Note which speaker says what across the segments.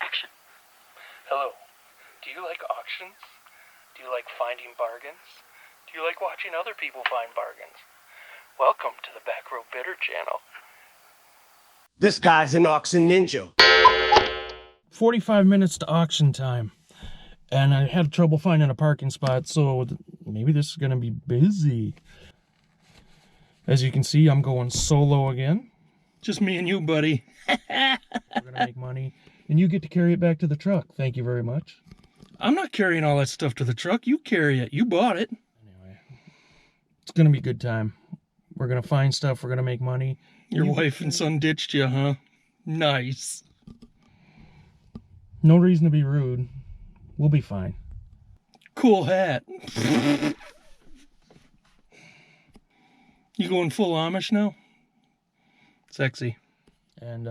Speaker 1: Action. Hello. Do you like auctions? Do you like finding bargains? Do you like watching other people find bargains? Welcome to the Back Row Bidder channel.
Speaker 2: This guy's an auction ninja.
Speaker 3: 45 minutes to auction time. And I had trouble finding a parking spot, so maybe this is going to be busy. As you can see, I'm going solo again. Just me and you, buddy. We're going to make money. And you get to carry it back to the truck. Thank you very much. I'm not carrying all that stuff to the truck. You carry it. You bought it. Anyway, it's going to be a good time. We're going to find stuff. We're going to make money. Your wife and son ditched you, huh? Nice. No reason to be rude. We'll be fine. Cool hat. You going full Amish now? Sexy. And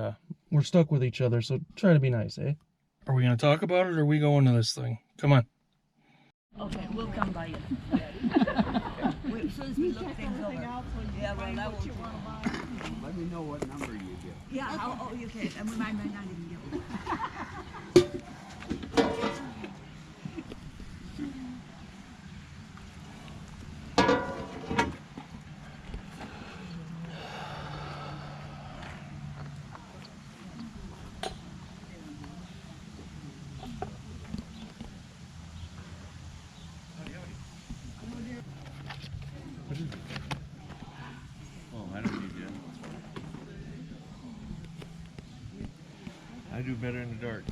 Speaker 3: we're stuck with each other, so try to be nice, eh? Are we going to talk about it, or are we going to this thing? Come on.
Speaker 4: Okay, we'll come by you. As soon as we look things over. Yeah, well, that will.
Speaker 5: Let me know what number you get.
Speaker 4: Yeah, oh, you can. And we might not even get one.
Speaker 5: Oh, I don't need you. I do better in the dark.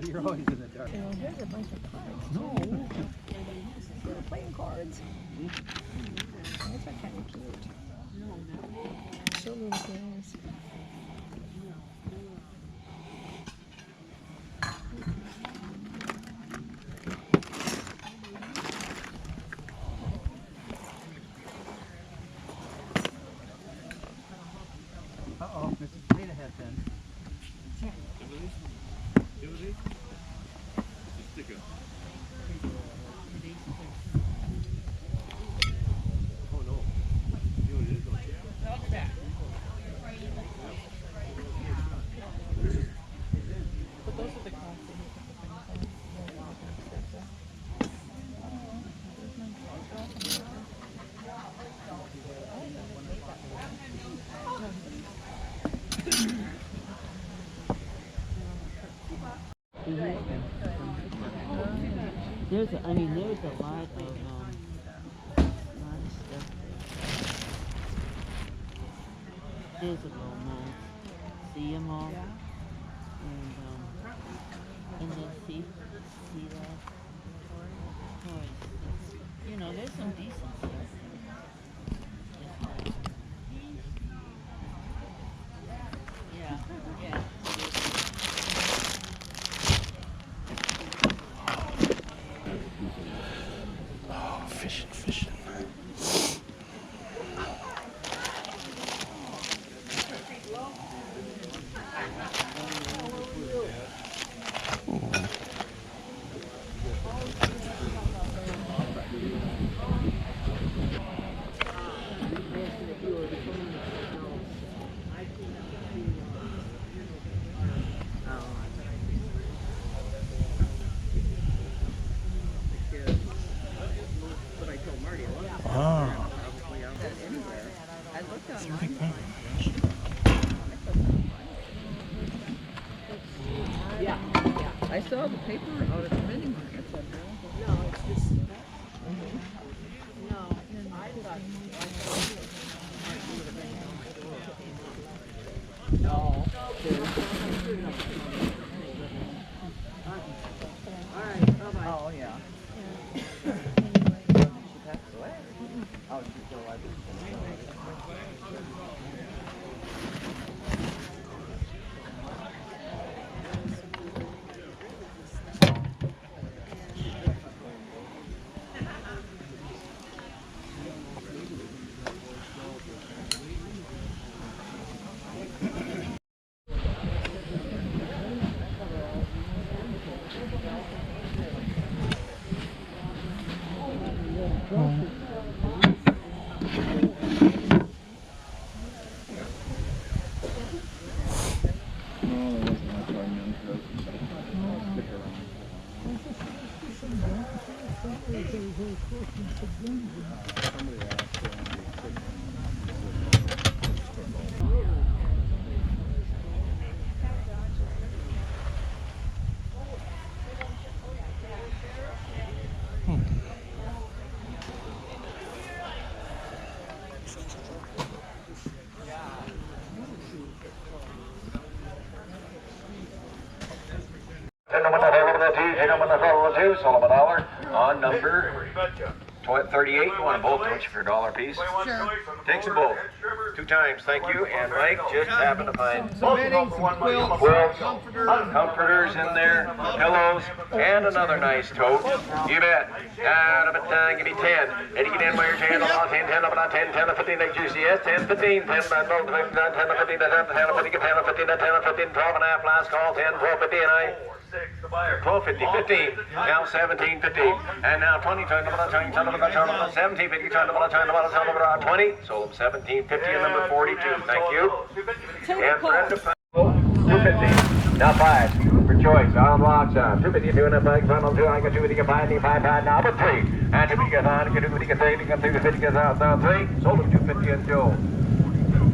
Speaker 5: You're always in the dark.
Speaker 6: Here's a bunch of cards.
Speaker 5: No.
Speaker 6: They're playing cards. Those are kind of cute. Children's games.
Speaker 5: Uh-oh, Mr. Potato Head then. Oh no. You know what it is, don't you?
Speaker 6: But those are the cards that you put the things on.
Speaker 7: There's a lot of stuff. There's a romance. See them all? And then see that? Toys. You know, there's some decent stuff. Yeah, yeah.
Speaker 3: Oh, fishing. Wow.
Speaker 4: Yeah, I saw the paper out at the vending market. No, it's just. No, no. Oh, yeah. She passed away? Oh, she's still alive.
Speaker 8: Sold them $1 on number 38. You want them both, don't you, for $1 piece? Sure. Takes them both. 2 times, thank you. And Mike just happened to find some bedding, some quilts, comforters in there, pillows, and another nice tote. You bet. Give me 10. And you get in by your 10, 10, 10, 10, 15, like juicy, yes, 10, 15, 10, 10, 15, 10, 15, 12 and a half, last call, 10, 12, 15, 12, 50, 15, now 17, 15, and now 20, 17, 50, 20, sold them 17, 50, and number 42, thank you. And Brenda, 250, now 5, for choice, on locks on, 250, 2 and a 5, final 2, I got 250, 5, now but 3, and 250, 250, now 3, sold them 250 and Joe.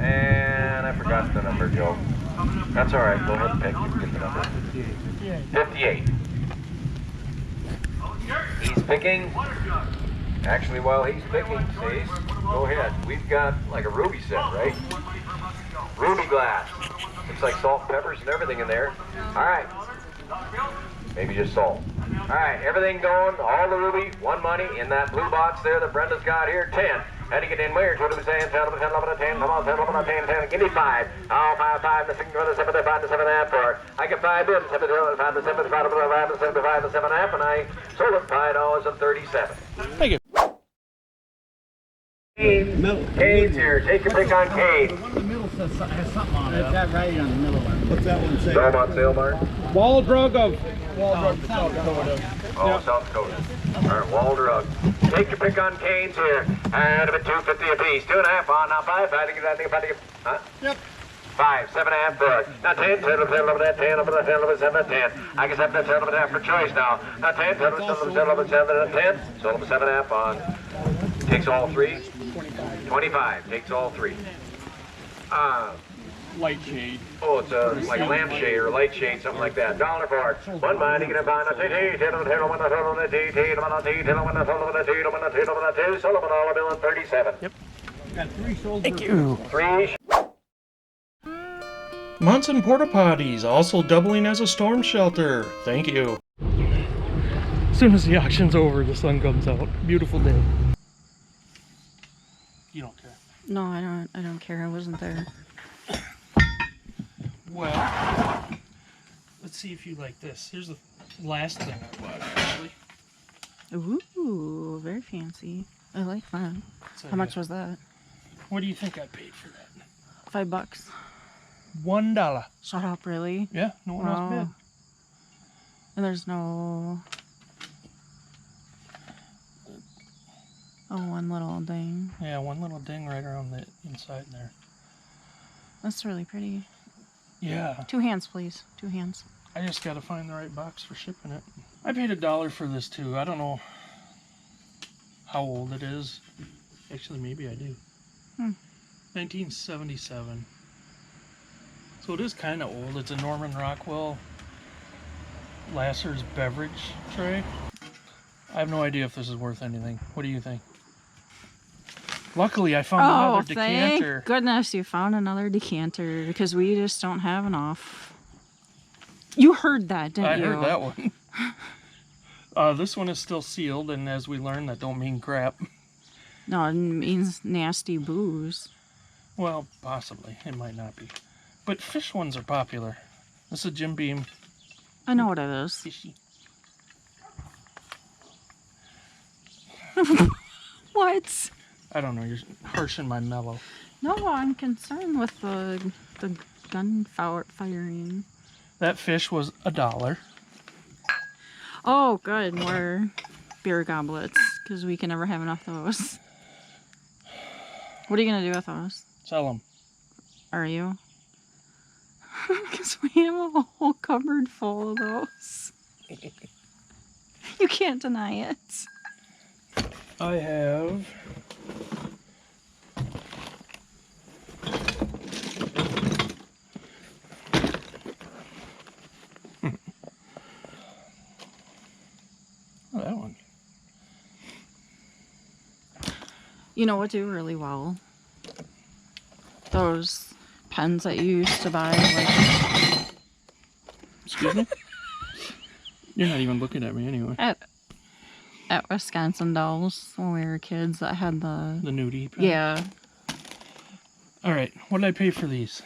Speaker 8: And I forgot the number, Joe. That's all right, go ahead and pick, you can get the number. 58. He's picking. Actually, while he's picking, Stace, go ahead. We've got like a ruby set, right? Ruby glass. Looks like salt and peppers and everything in there. All right. Maybe just salt. All right, everything going, all the ruby, 1 money in that blue box there that Brenda's got here, 10. How do you get in where? 10, 10, 10, 10, 10, 10, give me 5. Oh, 5, the 6, the 7, the 5, the 7.5 for it. I get 5 in, 7, the 5, the 7, the 5, the 5, the 7, the 5, the 7.5, and I sold it $5.37.
Speaker 3: Thank you.
Speaker 8: Cade's here. Take your pick on Cade.
Speaker 5: The one in the middle has something on it. It's that right on the middle one. What's that one say?
Speaker 8: Belmont sale, Mark?
Speaker 3: Wall drug of
Speaker 5: South Dakota.
Speaker 8: Oh, South Dakota. All right, wall drug. Take your pick on Canes here. And a $2.50 a piece. 2.5 on. Now 5. Huh? Yep. 5, 7.5 for it. Now 10, 10, 11, 10, 11, 10, 11, 7, 10. I guess I've got 10, 11 for choice now. Now 10, 10, 11, 10, 11, 7, 10. So 7.5 on. Takes all 3. 25. Takes all 3.
Speaker 3: light shade.
Speaker 8: Oh, it's a like a lampshade or a light shade, something like that. $1 for it. 1 money to get a pound of tea, $37.
Speaker 3: Yep.
Speaker 5: Got 3 sold.
Speaker 3: Thank you.
Speaker 8: 3.
Speaker 3: Monson Porta Potties, also doubling as a storm shelter. Thank you. As soon as the auction's over, the sun comes out. Beautiful day. You don't care.
Speaker 6: No, I don't care. I wasn't there.
Speaker 3: Well, let's see if you like this. Here's the last thing I bought, actually.
Speaker 6: Ooh, very fancy. I like that.
Speaker 3: So,
Speaker 6: How much was that?
Speaker 3: What do you think I paid for that?
Speaker 6: $5.
Speaker 3: $1.
Speaker 6: Shut up, really?
Speaker 3: Yeah, no one else bid.
Speaker 6: And there's no... Oh, one little ding.
Speaker 3: Yeah, one little ding right around the inside there.
Speaker 6: That's really pretty.
Speaker 3: Yeah.
Speaker 6: 2 hands, please. 2 hands.
Speaker 3: I just gotta find the right box for shipping it. I paid $1 for this too. I don't know how old it is. Actually, maybe I do. 1977. So it is kind of old. It's a Norman Rockwell Lasser's beverage tray. I have no idea if this is worth anything. What do you think? Luckily, I found another decanter.
Speaker 6: Thank goodness you found another decanter, because we just don't have enough. You heard that, didn't you?
Speaker 3: I heard that one. This one is still sealed, and as we learned, that don't mean crap.
Speaker 6: No, it means nasty booze.
Speaker 3: Well, possibly. It might not be. But fish ones are popular. This is a Jim Beam.
Speaker 6: I know what it is.
Speaker 3: Fishy.
Speaker 6: What?
Speaker 3: I don't know. You're harshing my mellow.
Speaker 6: No, I'm concerned with the gun firing.
Speaker 3: That fish was $1.
Speaker 6: Oh, good. More beer goblets, because we can never have enough of those. What are you going to do with those?
Speaker 3: Sell them.
Speaker 6: Are you? Because we have a whole cupboard full of those. You can't deny it.
Speaker 3: I have oh, that one.
Speaker 6: You know what do really well? Those pens that you used to buy, like
Speaker 3: Excuse me? You're not even looking at me anyway.
Speaker 6: at Wisconsin Dells when we were kids that had the
Speaker 3: nudie pen.
Speaker 6: yeah.
Speaker 3: Alright, what did I pay for these?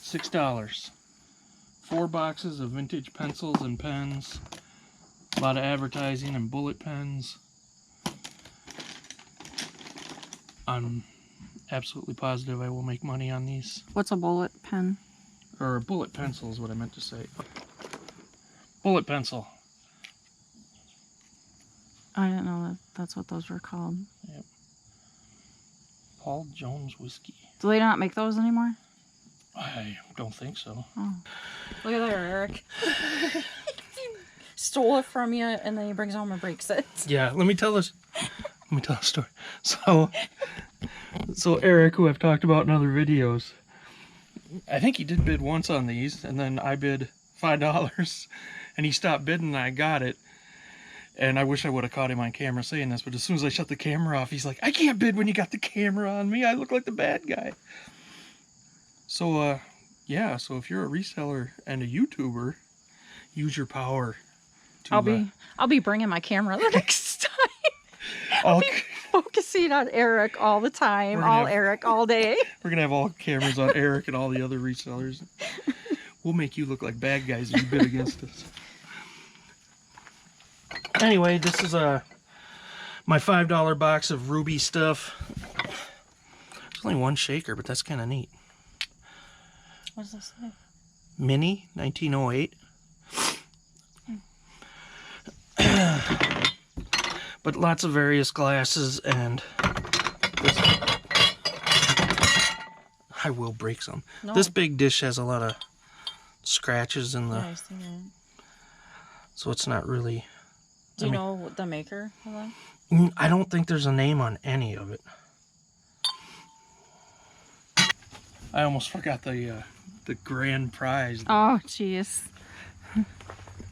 Speaker 3: $6. 4 boxes of vintage pencils and pens. A lot of advertising and bullet pens. I'm absolutely positive I will make money on these.
Speaker 6: What's a bullet pen?
Speaker 3: Or bullet pencil is what I meant to say. Bullet pencil.
Speaker 6: I didn't know that's what those were called.
Speaker 3: Yep. Paul Jones whiskey.
Speaker 6: Do they not make those anymore?
Speaker 3: I don't think so.
Speaker 6: Oh. Look at there, Eric. Stole it from you and then he brings it home and breaks it.
Speaker 3: Yeah, let me tell a story. So Eric, who I've talked about in other videos, I think he did bid once on these, and then I bid $5, and he stopped bidding, and I got it. And I wish I would have caught him on camera saying this, but as soon as I shut the camera off, he's like, I can't bid when you got the camera on me. I look like the bad guy. So, yeah, so if you're a reseller and a YouTuber, use your power to...
Speaker 6: I'll be bringing my camera the next time.
Speaker 3: I'll
Speaker 6: be focusing on Eric all the time, Eric all day.
Speaker 3: We're going to have all cameras on Eric and all the other resellers. We'll make you look like bad guys if you bid against us. Anyway, this is my $5 box of Ruby stuff. There's only one shaker, but that's kind of neat.
Speaker 6: What does this say?
Speaker 3: Mini, 1908. But lots of various glasses, and this, I will break some. No. This big dish has a lot of scratches in the...
Speaker 6: Yeah, I see that.
Speaker 3: So it's not really...
Speaker 6: Do you know the maker of that?
Speaker 3: I don't think there's a name on any of it. I almost forgot the grand prize.
Speaker 6: Oh, jeez.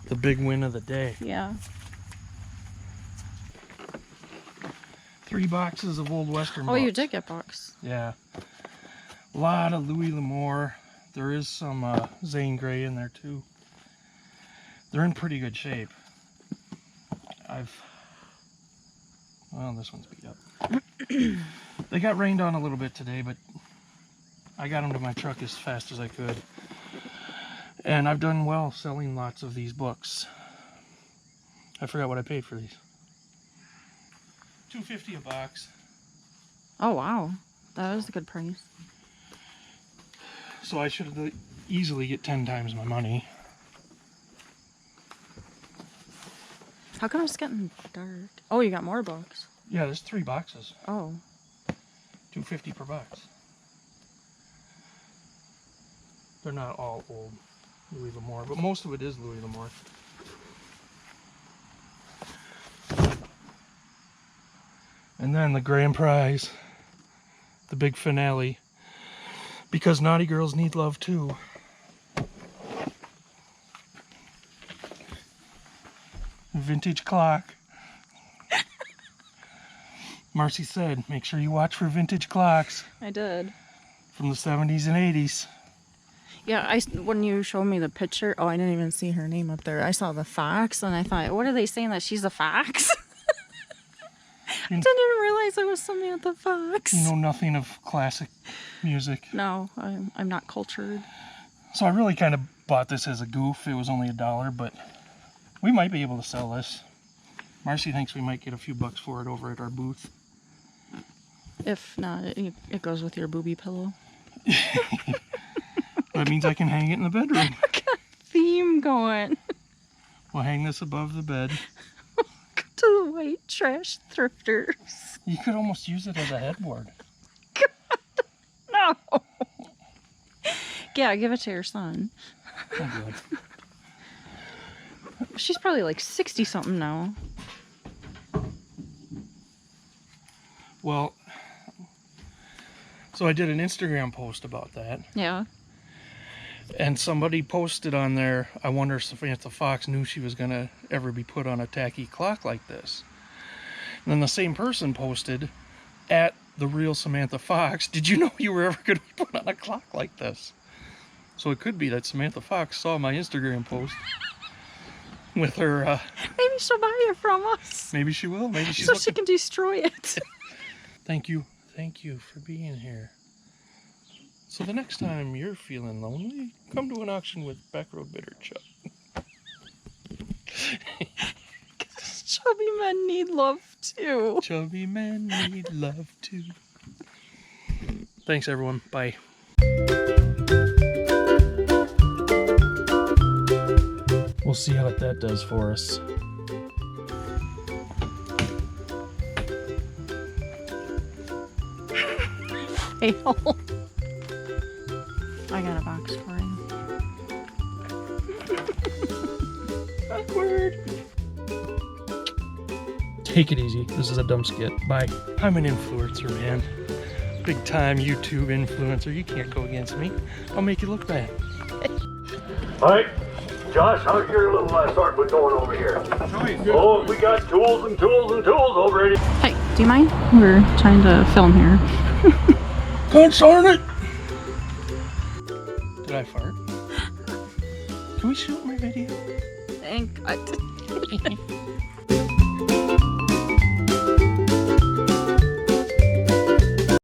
Speaker 3: The big win of the day.
Speaker 6: Yeah.
Speaker 3: 3 boxes of Old Western books.
Speaker 6: Oh, you did get books.
Speaker 3: Yeah. A lot of Louis L'Amour. There is some Zane Grey in there too. They're in pretty good shape. Well, this one's beat up. They got rained on a little bit today, but I got them to my truck as fast as I could. And I've done well selling lots of these books. I forgot what I paid for these. $2.50 a box.
Speaker 6: Oh, wow. That was a good price.
Speaker 3: So I should easily get 10 times my money.
Speaker 6: How come it's getting dark? Oh, you got more books.
Speaker 3: Yeah, there's 3 boxes.
Speaker 6: Oh.
Speaker 3: $2.50 per box. They're not all old Louis L'Amour, but most of it is Louis L'Amour. And then the grand prize, the big finale, because naughty girls need love too. Vintage clock. Marcy said, make sure you watch for vintage clocks.
Speaker 6: I did.
Speaker 3: From the 70s and 80s.
Speaker 6: Yeah, when you showed me the picture, oh, I didn't even see her name up there. I saw the fox, and I thought, what are they saying, that she's a fox? I didn't realize it was something with the fox.
Speaker 3: You know nothing of classic music.
Speaker 6: No, I'm not cultured.
Speaker 3: So I really kind of bought this as a goof. It was only $1, but we might be able to sell this. Marcy thinks we might get a few bucks for it over at our booth.
Speaker 6: If not, it goes with your booby pillow.
Speaker 3: That means I can hang it in the bedroom.
Speaker 6: I got a theme going.
Speaker 3: We'll hang this above the bed.
Speaker 6: To the white trash thrifters.
Speaker 3: You could almost use it as a headboard.
Speaker 6: God. Yeah, give it to your son.
Speaker 3: Oh, good.
Speaker 6: She's probably like 60 something now.
Speaker 3: Well, so I did an Instagram post about that.
Speaker 6: Yeah.
Speaker 3: And somebody posted on there, I wonder if Samantha Fox knew she was going to ever be put on a tacky clock like this. And then the same person posted, at the real Samantha Fox, did you know you were ever going to be put on a clock like this? So it could be that Samantha Fox saw my Instagram post with her...
Speaker 6: Maybe she'll buy it from us.
Speaker 3: maybe she will. Maybe she's
Speaker 6: so
Speaker 3: looking...
Speaker 6: she can destroy it.
Speaker 3: Thank you. Thank you for being here. So the next time you're feeling lonely, come to an auction with Backroad Bitter Chuck.
Speaker 6: Chubby men need love too.
Speaker 3: Chubby men need love too. Thanks everyone. Bye. We'll see how that does for us.
Speaker 6: Fail. I got a box for you.
Speaker 3: Awkward. Take it easy. This is a dumb skit. Bye. I'm an influencer, man. Big time YouTube influencer. You can't go against me. I'll make you look bad.
Speaker 8: Alright, Josh, how's your little assortment going over here? Oh, we got tools and tools and tools over here.
Speaker 6: Hey, do you mind? We're trying to film here.
Speaker 3: God darn it! Did I fart? Can we shoot my video?
Speaker 6: Thank God.